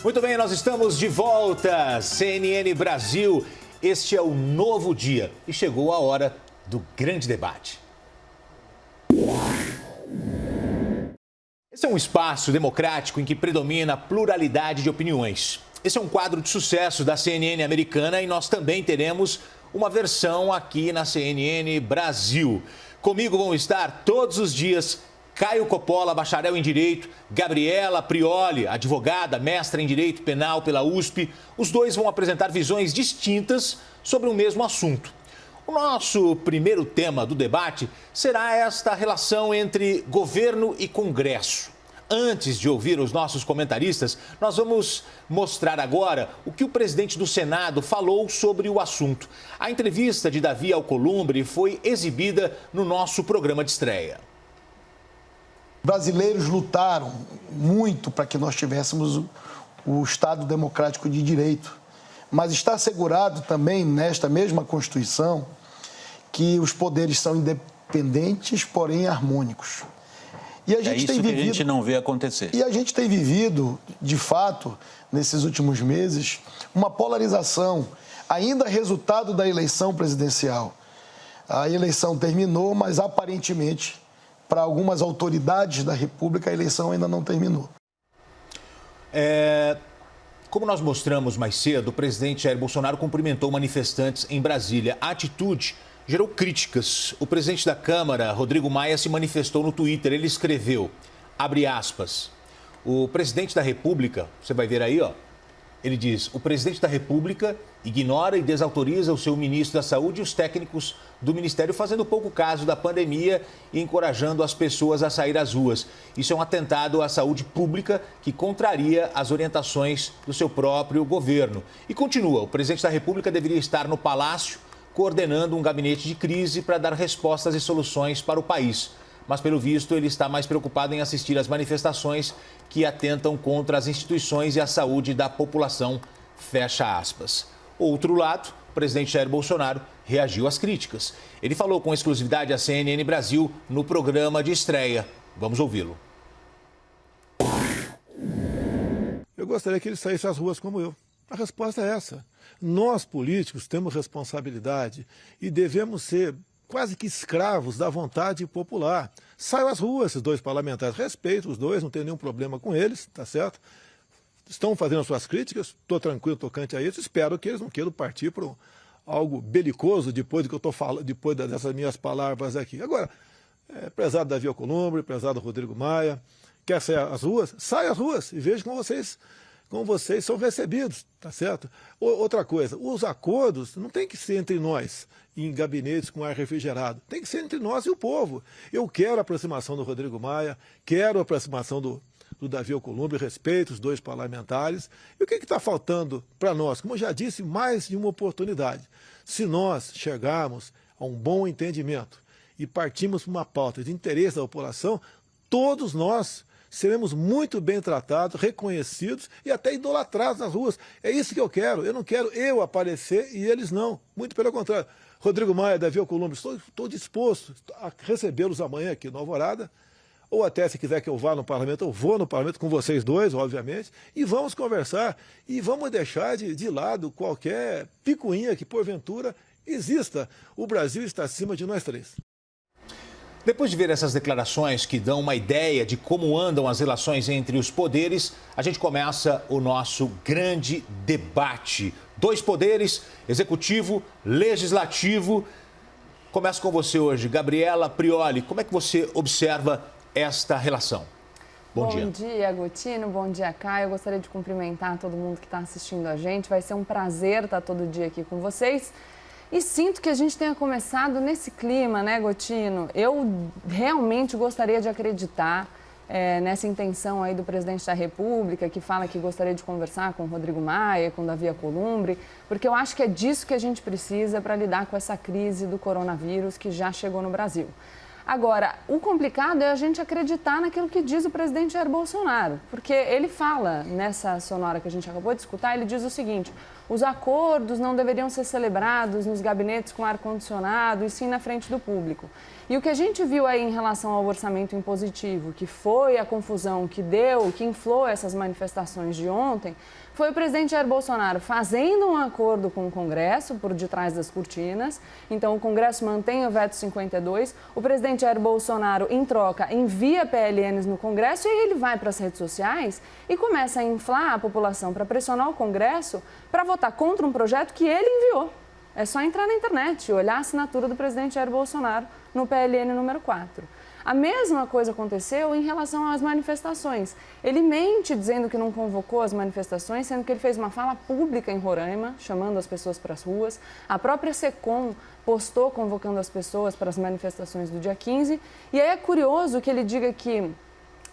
Muito bem, nós estamos de volta, CNN Brasil. Este é o novo dia e chegou a hora do grande debate. Esse é um espaço democrático em que predomina a pluralidade de opiniões. Esse é um quadro de sucesso da CNN americana e nós também teremos uma versão aqui na CNN Brasil. Comigo vão estar todos os dias Caio Coppola, bacharel em Direito, Gabriela Prioli, advogada, mestra em Direito Penal pela USP. Os dois vão apresentar visões distintas sobre o mesmo assunto. O nosso primeiro tema do debate será esta relação entre governo e Congresso. Antes de ouvir os nossos comentaristas, nós vamos mostrar agora o que o presidente do Senado falou sobre o assunto. A entrevista de Davi Alcolumbre foi exibida no nosso programa de estreia. Brasileiros lutaram muito para que nós tivéssemos o Estado Democrático de Direito. Mas está assegurado também nesta mesma Constituição que os poderes são independentes, porém harmônicos. E a gente que a gente não vê acontecer. E a gente tem vivido, de fato, nesses últimos meses, uma polarização, ainda resultado da eleição presidencial. A eleição terminou, mas aparentemente, para algumas autoridades da República, a eleição ainda não terminou. Como nós mostramos mais cedo, o presidente Jair Bolsonaro cumprimentou manifestantes em Brasília. A atitude gerou críticas. O presidente da Câmara, Rodrigo Maia, se manifestou no Twitter. Ele escreveu, abre aspas, o presidente da República, você vai ver aí, ó, ele diz, o presidente da República ignora e desautoriza o seu ministro da Saúde e os técnicos do Ministério, fazendo pouco caso da pandemia e encorajando as pessoas a sair às ruas. Isso é um atentado à saúde pública que contraria as orientações do seu próprio governo. E continua, o presidente da República deveria estar no Palácio coordenando um gabinete de crise para dar respostas e soluções para o país. Mas, pelo visto, ele está mais preocupado em assistir às manifestações que atentam contra as instituições e a saúde da população, fecha aspas. Outro lado, o presidente Jair Bolsonaro reagiu às críticas. Ele falou com exclusividade à CNN Brasil no programa de estreia. Vamos ouvi-lo. Eu gostaria que ele saísse às ruas como eu. A resposta é essa. Nós, políticos, temos responsabilidade e devemos ser quase que escravos da vontade popular. Saiam às ruas esses dois parlamentares. Respeito os dois, não tenho nenhum problema com eles, tá certo? Estão fazendo as suas críticas, estou tranquilo tocante a isso. Espero que eles não queiram partir para algo belicoso depois do que eu estou falando, depois dessas minhas palavras aqui. Agora, prezado Davi Alcolumbre, prezado Rodrigo Maia, quer sair às ruas? Saia às ruas e veja como vocês são recebidos, tá certo? Outra coisa, os acordos não tem que ser entre nós, em gabinetes com ar refrigerado, tem que ser entre nós e o povo. Eu quero a aproximação do Rodrigo Maia, quero a aproximação do Davi Alcolumbre, respeito os dois parlamentares. E o que está faltando para nós? Como eu já disse, mais de uma oportunidade. Se nós chegarmos a um bom entendimento e partirmos para uma pauta de interesse da população, todos nós seremos muito bem tratados, reconhecidos e até idolatrados nas ruas. É isso que eu quero. Eu não quero eu aparecer e eles não. Muito pelo contrário. Rodrigo Maia, Davi Alcolumbre, estou disposto a recebê-los amanhã aqui no Alvorada, ou até se quiser que eu vá no parlamento, eu vou no parlamento com vocês dois, obviamente, e vamos conversar e vamos deixar de lado qualquer picuinha que porventura exista. O Brasil está acima de nós três. Depois de ver essas declarações que dão uma ideia de como andam as relações entre os poderes, a gente começa o nosso grande debate. Dois poderes, executivo, legislativo. Começo com você hoje, Gabriela Prioli. Como é que você observa esta relação? Bom dia. Bom dia, Agostino. Bom dia, Caio. Eu gostaria de cumprimentar todo mundo que está assistindo a gente. Vai ser um prazer estar todo dia aqui com vocês. E sinto que a gente tenha começado nesse clima, né, Gotino? Eu realmente gostaria de acreditar nessa intenção aí do presidente da República, que fala que gostaria de conversar com o Rodrigo Maia, com o Davi Alcolumbre, porque eu acho que é disso que a gente precisa para lidar com essa crise do coronavírus que já chegou no Brasil. Agora, o complicado é a gente acreditar naquilo que diz o presidente Jair Bolsonaro, porque ele fala, nessa sonora que a gente acabou de escutar, ele diz o seguinte: os acordos não deveriam ser celebrados nos gabinetes com ar-condicionado e sim na frente do público. E o que a gente viu aí em relação ao orçamento impositivo, que foi a confusão que deu, que inflou essas manifestações de ontem, foi o presidente Jair Bolsonaro fazendo um acordo com o Congresso por detrás das cortinas. Então, o Congresso mantém o veto 52. O presidente Jair Bolsonaro, em troca, envia PLNs no Congresso e aí ele vai para as redes sociais e começa a inflar a população para pressionar o Congresso para votar contra um projeto que ele enviou. É só entrar na internet e olhar a assinatura do presidente Jair Bolsonaro no PLN número 4. A mesma coisa aconteceu em relação às manifestações. Ele mente dizendo que não convocou as manifestações, sendo que ele fez uma fala pública em Roraima, chamando as pessoas para as ruas. A própria SECOM postou convocando as pessoas para as manifestações do dia 15. E aí é curioso que ele diga que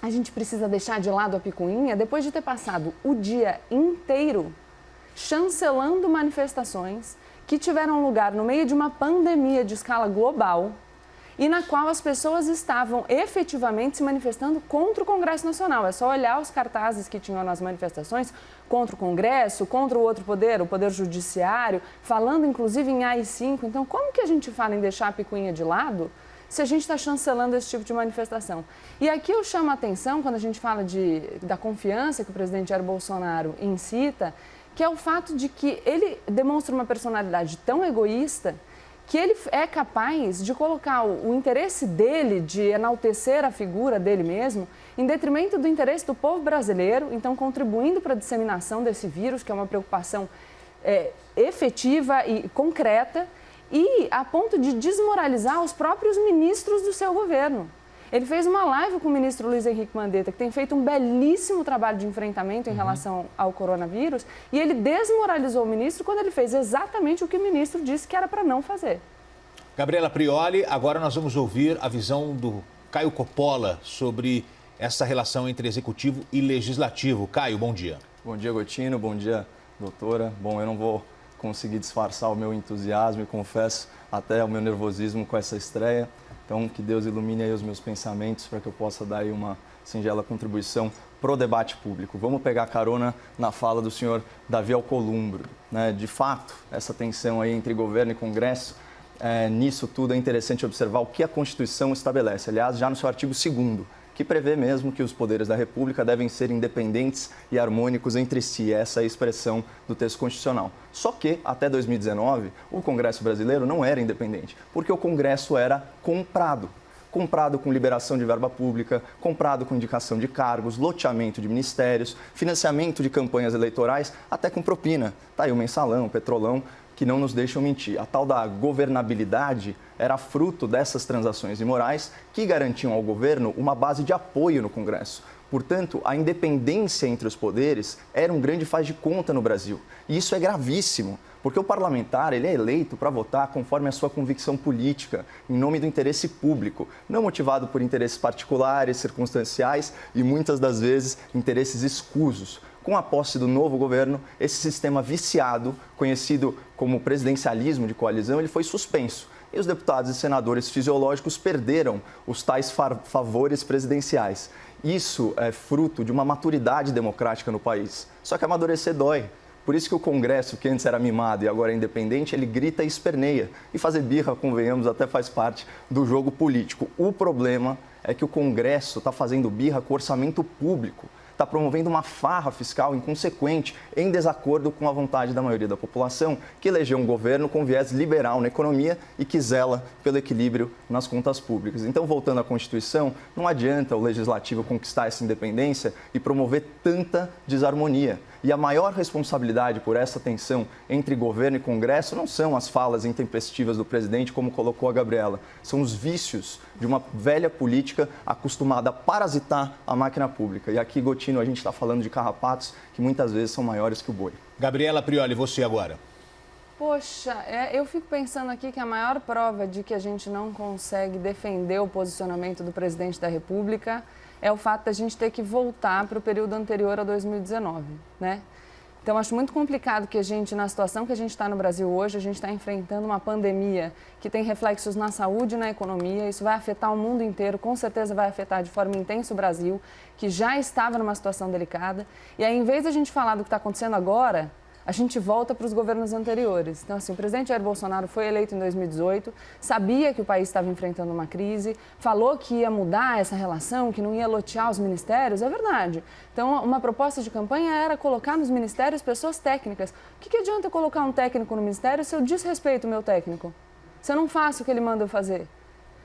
a gente precisa deixar de lado a picuinha, depois de ter passado o dia inteiro chancelando manifestações que tiveram lugar no meio de uma pandemia de escala global e na qual as pessoas estavam efetivamente se manifestando contra o Congresso Nacional. É só olhar os cartazes que tinham nas manifestações contra o Congresso, contra o outro poder, o Poder Judiciário, falando inclusive em AI-5. Então, como que a gente fala em deixar a picuinha de lado se a gente está chancelando esse tipo de manifestação? E aqui eu chamo a atenção, quando a gente fala da confiança que o presidente Jair Bolsonaro incita, que é o fato de que ele demonstra uma personalidade tão egoísta que ele é capaz de colocar o interesse dele, de enaltecer a figura dele mesmo, em detrimento do interesse do povo brasileiro, então contribuindo para a disseminação desse vírus, que é uma preocupação efetiva e concreta, e a ponto de desmoralizar os próprios ministros do seu governo. Ele fez uma live com o ministro Luiz Henrique Mandetta, que tem feito um belíssimo trabalho de enfrentamento em relação ao coronavírus, e ele desmoralizou o ministro quando ele fez exatamente o que o ministro disse que era para não fazer. Gabriela Prioli, agora nós vamos ouvir a visão do Caio Coppola sobre essa relação entre executivo e legislativo. Caio, bom dia. Bom dia, Gotino. Bom dia, doutora. Bom, eu não vou conseguir disfarçar o meu entusiasmo e confesso até o meu nervosismo com essa estreia. Então, que Deus ilumine aí os meus pensamentos para que eu possa dar aí uma singela contribuição pro debate público. Vamos pegar carona na fala do senhor Davi Alcolumbre, né? De fato, essa tensão aí entre governo e Congresso, nisso tudo é interessante observar o que a Constituição estabelece. Aliás, já no seu artigo 2º, que prevê mesmo que os poderes da República devem ser independentes e harmônicos entre si. Essa é a expressão do texto constitucional. Só que, até 2019, o Congresso brasileiro não era independente, porque o Congresso era comprado. Comprado com liberação de verba pública, comprado com indicação de cargos, loteamento de ministérios, financiamento de campanhas eleitorais, até com propina. Tá aí o mensalão, o petrolão, que não nos deixam mentir. A tal da governabilidade era fruto dessas transações imorais que garantiam ao governo uma base de apoio no Congresso. Portanto, a independência entre os poderes era um grande faz de conta no Brasil. E isso é gravíssimo, porque o parlamentar ele é eleito para votar conforme a sua convicção política, em nome do interesse público, não motivado por interesses particulares, circunstanciais e, muitas das vezes, interesses escusos. Com a posse do novo governo, esse sistema viciado, conhecido como presidencialismo de coalizão, ele foi suspenso. E os deputados e senadores fisiológicos perderam os tais favores presidenciais. Isso é fruto de uma maturidade democrática no país. Só que amadurecer dói. Por isso que o Congresso, que antes era mimado e agora é independente, ele grita e esperneia. E fazer birra, convenhamos, até faz parte do jogo político. O problema é que o Congresso está fazendo birra com o orçamento público. Está promovendo uma farra fiscal inconsequente, em desacordo com a vontade da maioria da população, que elegeu um governo com viés liberal na economia e que zela pelo equilíbrio nas contas públicas. Então, voltando à Constituição, não adianta o Legislativo conquistar essa independência e promover tanta desarmonia. E a maior responsabilidade por essa tensão entre governo e Congresso não são as falas intempestivas do presidente, como colocou a Gabriela. São os vícios de uma velha política acostumada a parasitar a máquina pública. E aqui, Gotino, a gente está falando de carrapatos que muitas vezes são maiores que o boi. Gabriela Prioli, você agora. Poxa, eu fico pensando aqui que a maior prova de que a gente não consegue defender o posicionamento do presidente da República é o fato da gente ter que voltar para o período anterior a 2019, né? Então, acho muito complicado que a gente, na situação que a gente está no Brasil hoje, a gente está enfrentando uma pandemia que tem reflexos na saúde e na economia. Isso vai afetar o mundo inteiro, com certeza vai afetar de forma intensa o Brasil, que já estava numa situação delicada. E aí, em vez de a gente falar do que está acontecendo agora, a gente volta para os governos anteriores. Então, assim, o presidente Jair Bolsonaro foi eleito em 2018, sabia que o país estava enfrentando uma crise, falou que ia mudar essa relação, que não ia lotear os ministérios, é verdade. Então, uma proposta de campanha era colocar nos ministérios pessoas técnicas. O que adianta eu colocar um técnico no ministério se eu desrespeito o meu técnico? Se eu não faço o que ele manda eu fazer?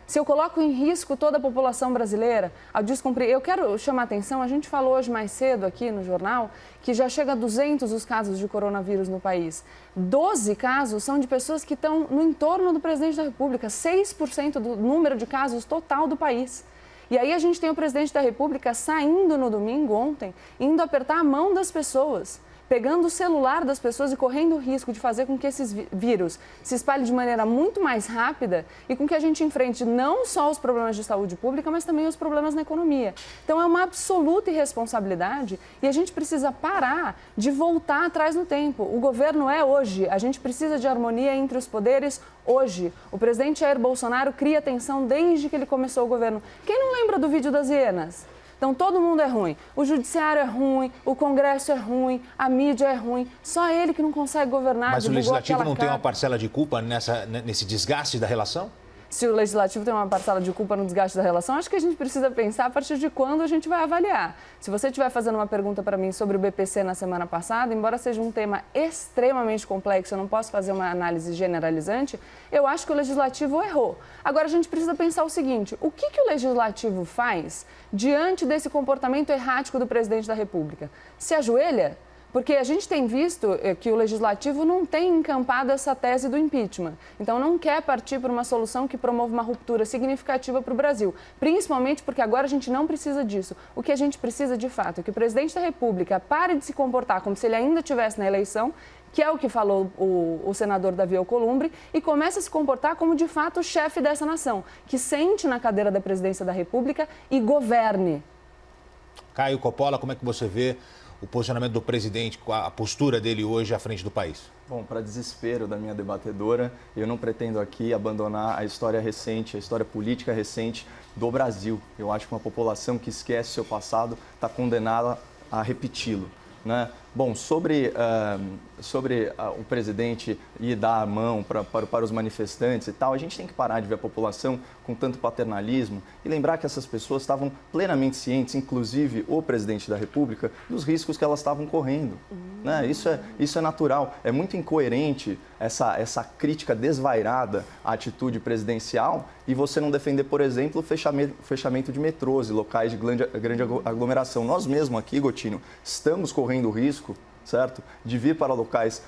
Se eu coloco em risco toda a população brasileira ao descumprir... Eu quero chamar a atenção, a gente falou hoje mais cedo aqui no jornal que já chega a 200 os casos de coronavírus no país. 12 casos são de pessoas que estão no entorno do presidente da República, 6% do número de casos total do país. E aí a gente tem o presidente da República saindo no domingo, ontem, indo apertar a mão das pessoas, pegando o celular das pessoas e correndo o risco de fazer com que esses vírus se espalhem de maneira muito mais rápida e com que a gente enfrente não só os problemas de saúde pública, mas também os problemas na economia. Então, é uma absoluta irresponsabilidade e a gente precisa parar de voltar atrás no tempo. O governo é hoje, a gente precisa de harmonia entre os poderes hoje. O presidente Jair Bolsonaro cria tensão desde que ele começou o governo. Quem não lembra do vídeo das hienas? Então, todo mundo é ruim. O judiciário é ruim, o Congresso é ruim, a mídia é ruim. Só ele que não consegue governar. Mas o Legislativo não tem uma parcela de culpa nesse desgaste da relação? Se o Legislativo tem uma parcela de culpa no desgaste da relação, acho que a gente precisa pensar a partir de quando a gente vai avaliar. Se você estiver fazendo uma pergunta para mim sobre o BPC na semana passada, embora seja um tema extremamente complexo, eu não posso fazer uma análise generalizante, eu acho que o Legislativo errou. Agora, a gente precisa pensar o seguinte, o que o Legislativo faz diante desse comportamento errático do presidente da República? Se ajoelha? Porque a gente tem visto que o Legislativo não tem encampado essa tese do impeachment. Então, não quer partir para uma solução que promova uma ruptura significativa para o Brasil. Principalmente porque agora a gente não precisa disso. O que a gente precisa, de fato, é que o presidente da República pare de se comportar como se ele ainda estivesse na eleição, que é o que falou o senador Davi Alcolumbre, e comece a se comportar como, de fato, o chefe dessa nação, que sente na cadeira da presidência da República e governe. Caio Coppola, como é que você vê o posicionamento do presidente, a postura dele hoje à frente do país? Bom, para desespero da minha debatedora, eu não pretendo aqui abandonar a história recente, a história política recente do Brasil. Eu acho que uma população que esquece seu passado está condenada a repeti-lo, né? Bom, sobre o presidente ir dar a mão para os manifestantes e tal, a gente tem que parar de ver a população com tanto paternalismo e lembrar que essas pessoas estavam plenamente cientes, inclusive o presidente da República, dos riscos que elas estavam correndo. Né? Isso é natural. É muito incoerente essa crítica desvairada à atitude presidencial e você não defender, por exemplo, o fechamento de metrôs e locais de grande aglomeração. Nós mesmos aqui, Gotino, estamos correndo o risco, certo? De vir para locais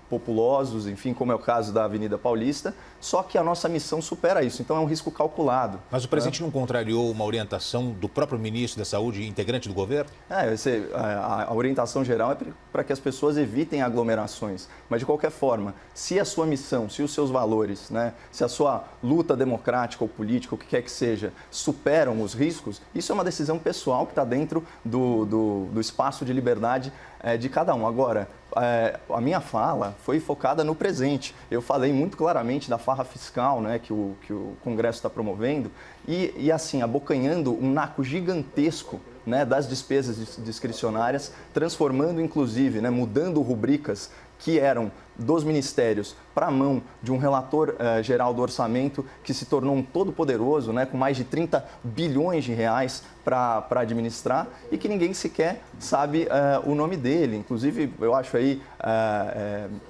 populosos, enfim, como é o caso da Avenida Paulista, só que a nossa missão supera isso, então é um risco calculado. Mas o presidente não contrariou uma orientação do próprio ministro da Saúde, integrante do governo? A orientação geral é para que as pessoas evitem aglomerações, mas de qualquer forma, se a sua missão, se os seus valores, né, se a sua luta democrática ou política, o que quer que seja, superam os riscos, isso é uma decisão pessoal que está dentro do espaço de liberdade de cada um. Agora, a minha fala foi focada no presente. Eu falei muito claramente da farra fiscal, né, que o Congresso está promovendo e assim, abocanhando um naco gigantesco, né, das despesas discricionárias, transformando inclusive, né, mudando rubricas que eram dos ministérios para a mão de um relator geral do orçamento que se tornou um todo-poderoso, né, com mais de 30 bilhões de reais para administrar e que ninguém sequer sabe o nome dele. Inclusive, eu acho aí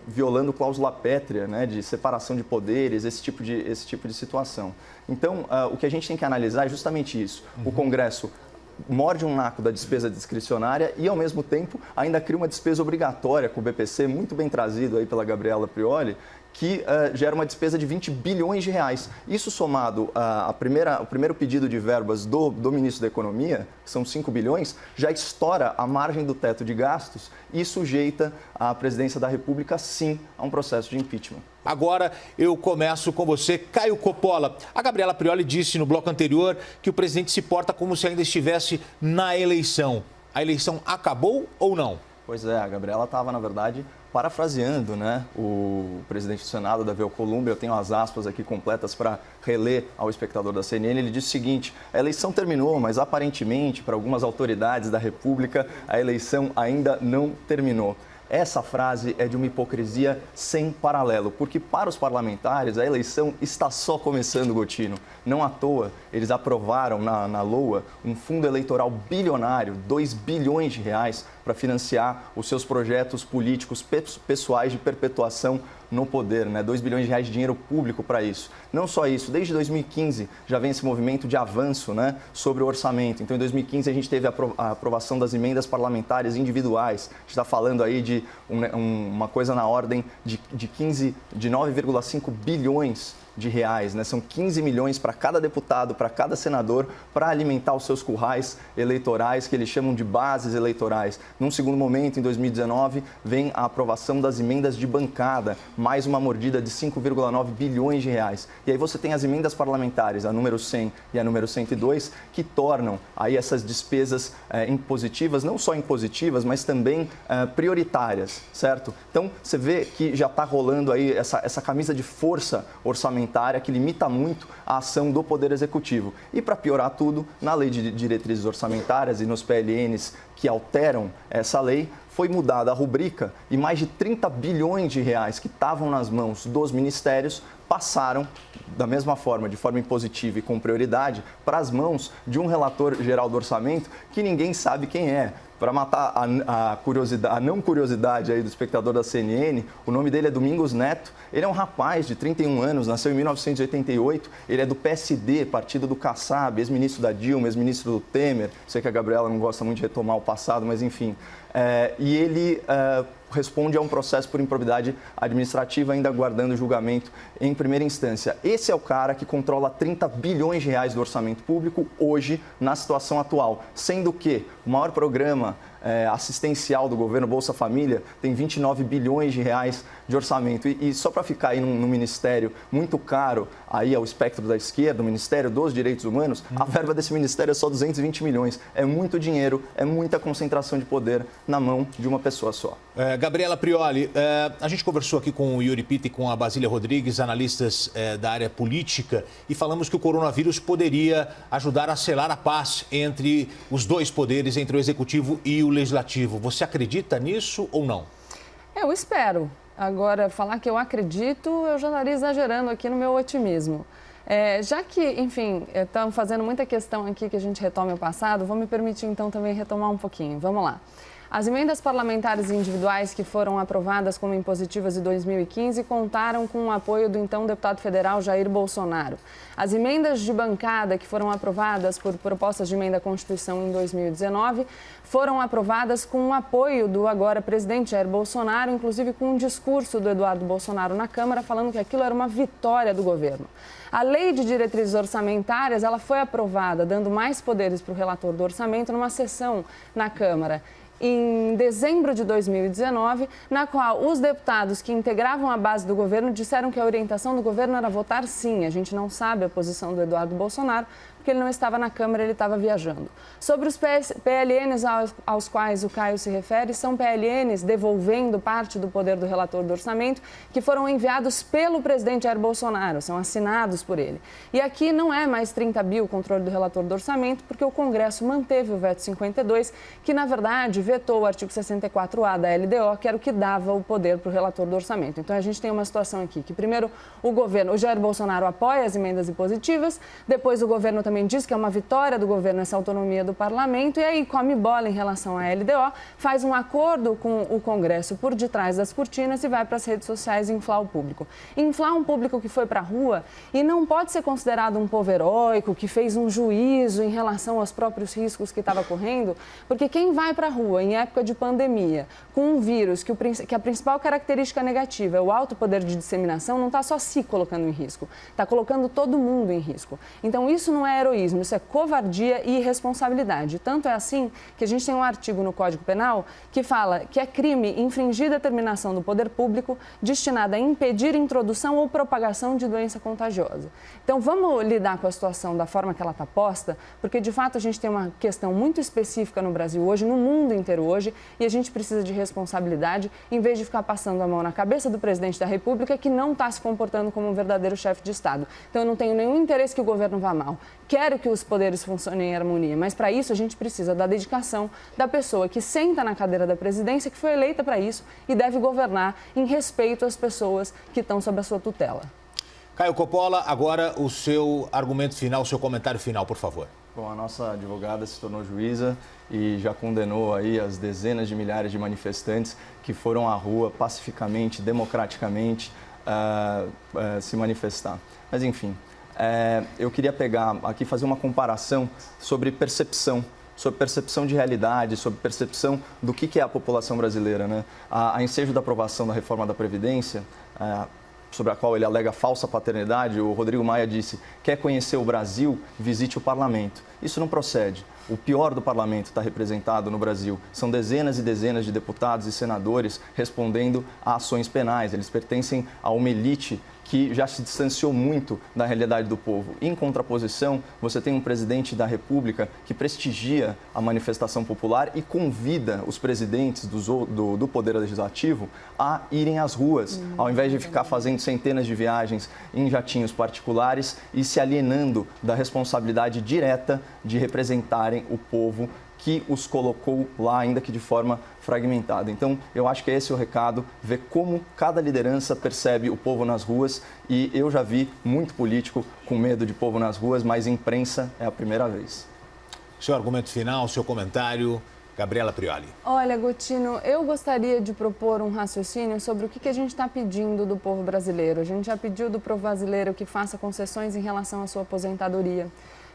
violando cláusula pétrea, né, de separação de poderes, esse tipo de situação. Então, o que a gente tem que analisar é justamente isso. O Congresso morde um naco da despesa discricionária e, ao mesmo tempo, ainda cria uma despesa obrigatória com o BPC, muito bem trazido aí pela Gabriela Prioli, que gera uma despesa de 20 bilhões de reais. Isso somado ao primeiro pedido de verbas do ministro da Economia, que são 5 bilhões, já estoura a margem do teto de gastos e sujeita a presidência da República, sim, a um processo de impeachment. Agora eu começo com você, Caio Coppola. A Gabriela Prioli disse no bloco anterior que o presidente se porta como se ainda estivesse na eleição. A eleição acabou ou não? Pois é, a Gabriela estava, na verdade, parafraseando, né, o presidente do Senado, Davi Alcolumbre. Eu tenho as aspas aqui completas para reler ao espectador da CNN. Ele disse o seguinte: a eleição terminou, mas aparentemente, para algumas autoridades da República, a eleição ainda não terminou. Essa frase é de uma hipocrisia sem paralelo, porque para os parlamentares a eleição está só começando, Gotino. Não à toa, eles aprovaram na LOA um fundo eleitoral bilionário, 2 bilhões de reais, para financiar os seus projetos políticos pessoais de perpetuação no poder, né? 2 bilhões de reais de dinheiro público para isso. Não só isso, desde 2015 já vem esse movimento de avanço, né, sobre o orçamento. Então, em 2015 a gente teve a aprovação das emendas parlamentares individuais. A gente está falando aí de uma coisa na ordem de 9,5 bilhões de reais, né? São 15 milhões para cada deputado, para cada senador, para alimentar os seus currais eleitorais, que eles chamam de bases eleitorais. Num segundo momento, em 2019, vem a aprovação das emendas de bancada, mais uma mordida de 5,9 bilhões de reais. E aí você tem as emendas parlamentares, a número 100 e a número 102, que tornam aí essas despesas impositivas, não só impositivas, mas também prioritárias, certo? Então, você vê que já está rolando aí essa camisa de força orçamentária que limita muito a ação do Poder Executivo. E para piorar tudo, na Lei de Diretrizes Orçamentárias e nos PLNs que alteram essa lei, foi mudada a rubrica e mais de 30 bilhões de reais que estavam nas mãos dos ministérios passaram, da mesma forma, de forma impositiva e com prioridade, para as mãos de um relator geral do orçamento que ninguém sabe quem é. Para matar a não curiosidade aí do espectador da CNN, o nome dele é Domingos Neto. Ele é um rapaz de 31 anos, nasceu em 1988. Ele é do PSD, partido do Kassab, ex-ministro da Dilma, ex-ministro do Temer. Sei que a Gabriela não gosta muito de retomar o passado, mas enfim. E ele responde a um processo por improbidade administrativa, ainda aguardando julgamento em primeira instância. Esse é o cara que controla 30 bilhões de reais do orçamento público hoje, na situação atual. Sendo que o maior programa assistencial do governo, Bolsa Família, tem 29 bilhões de reais de orçamento. E só para ficar aí num ministério muito caro, aí ao espectro da esquerda, o Ministério dos Direitos Humanos, a verba desse ministério é só 220 milhões. É muito dinheiro, é muita concentração de poder na mão de uma pessoa só. Gabriela Prioli, a gente conversou aqui com o Yuri Pitta e com a Basília Rodrigues, analistas da área política, e falamos que o coronavírus poderia ajudar a selar a paz entre os dois poderes, entre o Executivo e o Legislativo. Você acredita nisso ou não? Eu espero. Agora, falar que eu acredito, eu já estaria exagerando aqui no meu otimismo. Já que, enfim, estão fazendo muita questão aqui que a gente retome o passado, vou me permitir então também retomar um pouquinho. Vamos lá. As emendas parlamentares individuais que foram aprovadas como impositivas em 2015 contaram com o apoio do então deputado federal Jair Bolsonaro. As emendas de bancada que foram aprovadas por propostas de emenda à Constituição em 2019 foram aprovadas com o apoio do agora presidente Jair Bolsonaro, inclusive com um discurso do Eduardo Bolsonaro na Câmara falando que aquilo era uma vitória do governo. A Lei de Diretrizes Orçamentárias, ela foi aprovada, dando mais poderes para o relator do orçamento numa sessão na Câmara em dezembro de 2019, na qual os deputados que integravam a base do governo disseram que a orientação do governo era votar sim. A gente não sabe a posição do Eduardo Bolsonaro, porque ele não estava na Câmara, ele estava viajando. Sobre os PLNs aos quais o Caio se refere, são PLNs devolvendo parte do poder do relator do orçamento, que foram enviados pelo presidente Jair Bolsonaro, são assinados por ele. E aqui não é mais 30 bi o controle do relator do orçamento, porque o Congresso manteve o veto 52, que na verdade vetou o artigo 64A da LDO, que era o que dava o poder para o relator do orçamento. Então a gente tem uma situação aqui que primeiro o Jair Bolsonaro apoia as emendas impositivas, depois o governo também diz que é uma vitória do governo essa autonomia do parlamento e aí come bola em relação à LDO, faz um acordo com o Congresso por detrás das cortinas e vai para as redes sociais inflar o público. Inflar um público que foi para a rua e não pode ser considerado um povo heróico, que fez um juízo em relação aos próprios riscos que estava correndo, porque quem vai para a rua em época de pandemia, com um vírus que a principal característica negativa é o alto poder de disseminação, não está só se colocando em risco, está colocando todo mundo em risco. Então isso não é heroísmo, isso é covardia e irresponsabilidade. Tanto é assim que a gente tem um artigo no Código Penal que fala que é crime infringir determinação do poder público destinada a impedir introdução ou propagação de doença contagiosa. Então vamos lidar com a situação da forma que ela está posta, porque de fato a gente tem uma questão muito específica no Brasil hoje, no mundo inteiro hoje, e a gente precisa de responsabilidade em vez de ficar passando a mão na cabeça do presidente da República que não está se comportando como um verdadeiro chefe de Estado. Então eu não tenho nenhum interesse que o governo vá mal. quero que os poderes funcionem em harmonia, mas para isso a gente precisa da dedicação da pessoa que senta na cadeira da presidência, que foi eleita para isso e deve governar em respeito às pessoas que estão sob a sua tutela. Caio Coppola, agora o seu argumento final, o seu comentário final, por favor. Bom, a nossa advogada se tornou juíza e já condenou aí as dezenas de milhares de manifestantes que foram à rua pacificamente, democraticamente se manifestar. Mas enfim, eu queria pegar aqui, fazer uma comparação sobre percepção de realidade, sobre percepção do que é a população brasileira, né? A ensejo da aprovação da reforma da Previdência, sobre a qual ele alega falsa paternidade, o Rodrigo Maia disse: quer conhecer o Brasil, visite o parlamento. Isso não procede. O pior do parlamento está representado no Brasil. São dezenas e dezenas de deputados e senadores respondendo a ações penais. Eles pertencem a uma elite que já se distanciou muito da realidade do povo. Em contraposição, você tem um presidente da República que prestigia a manifestação popular e convida os presidentes do Poder Legislativo a irem às ruas, ao invés de ficar fazendo centenas de viagens em jatinhos particulares e se alienando da responsabilidade direta de representarem o povo que os colocou lá, ainda que de forma fragmentada. Então, eu acho que esse é o recado, ver como cada liderança percebe o povo nas ruas, e eu já vi muito político com medo de povo nas ruas, mas imprensa é a primeira vez. Seu argumento final, seu comentário, Gabriela Prioli. Olha, Gotino, eu gostaria de propor um raciocínio sobre o que a gente está pedindo do povo brasileiro. A gente já pediu do povo brasileiro que faça concessões em relação à sua aposentadoria.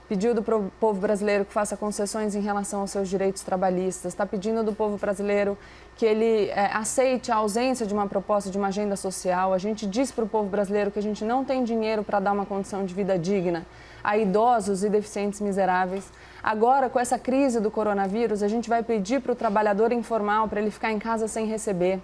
Pediu do povo brasileiro que faça concessões em relação aos seus direitos trabalhistas, está pedindo do povo brasileiro que ele aceite a ausência de uma proposta de uma agenda social. A gente diz para o povo brasileiro que a gente não tem dinheiro para dar uma condição de vida digna a idosos e deficientes miseráveis. Agora, com essa crise do coronavírus, a gente vai pedir para o trabalhador informal para ele ficar em casa sem receber.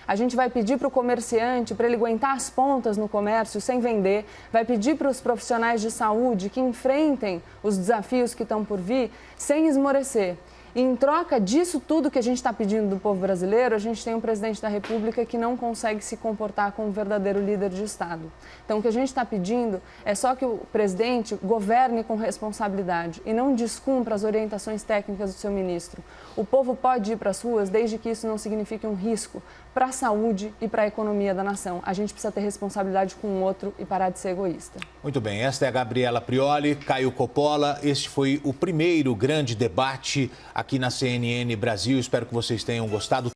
A gente vai pedir para o comerciante para ele aguentar as pontas no comércio sem vender. Vai pedir para os profissionais de saúde que enfrentem os desafios que estão por vir sem esmorecer. E em troca disso tudo que a gente está pedindo do povo brasileiro, a gente tem um presidente da República que não consegue se comportar como um verdadeiro líder de Estado. Então, o que a gente está pedindo é só que o presidente governe com responsabilidade e não descumpra as orientações técnicas do seu ministro. O povo pode ir para as ruas desde que isso não signifique um risco para a saúde e para a economia da nação. A gente precisa ter responsabilidade com o outro e parar de ser egoísta. Muito bem, esta é a Gabriela Prioli, Caio Coppola. Este foi o primeiro grande debate aqui na CNN Brasil. Espero que vocês tenham gostado.